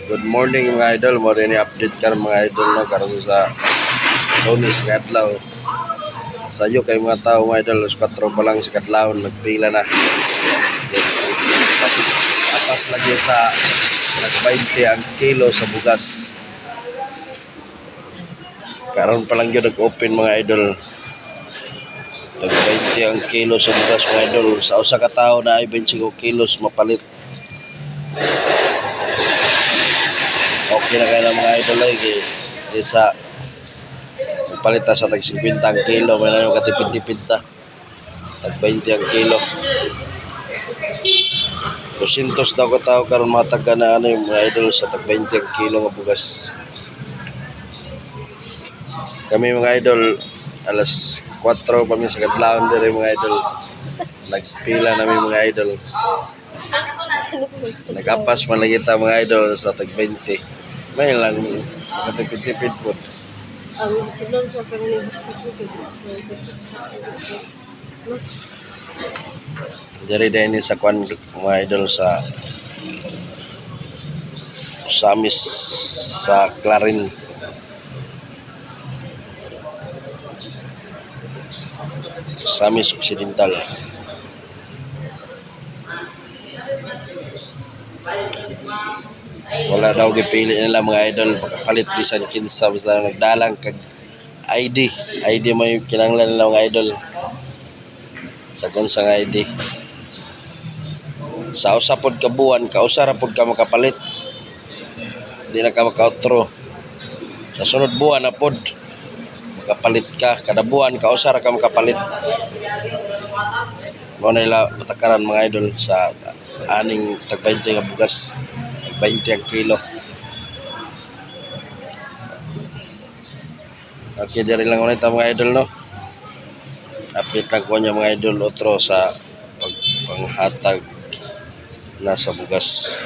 Good morning mga idol, mo rin i-update ka mga idol no karon sa Lunes nga adlaw. Sayo kay mga tao mga idol, 4 pa lang sa kadlawon nagpila na. Apas lagi sa nag-20 ang kilo sa bugas. Karon pa lang yun nag-open mga idol. Nag-20 ang kilo sa bugas mga idol. Sa usa ka tawo na ay 25 kilos mapalit. Okay na kayo ng mga idol ay isa palita sa tag 50 ang kilo, may na yung katipid-tipid ta tag 20 ang kilo 200 daw ko tao karon matag na ano yung mga idol sa tag 20 ang kilo nga bugas. Kami mga idol alas 4 pa mi sa kadlawon dire mga idol, nagpila namin mga idol, nagapas man lagi ta mga idol sa tag 20. May lang makatipid-tipid po. Ang silong sa panginoon sa tubig. Dari din sa kwan mga idol sa Samis sa Clarin. Samis Occidental. Wala daw gipili nila mga idol pagpalit bisan kinsa basta nagdalang kag ID mo yung kinanglan nila mga idol sa gunsang ID. Sa usa pod ka buwan kausa ra pod ka makapalit, di na ka maka-outro. Sa sunod buwan na pod makapalit ka, kada buwan kausa ra ka makapalit. Mo na ila patakaran mga idol sa aning tag 20 nga bugas, 20 ang kilo. Okay, dari lang ulit mga idol no. Update lang ko niya mga idol otro sa panghatag na sa bugas.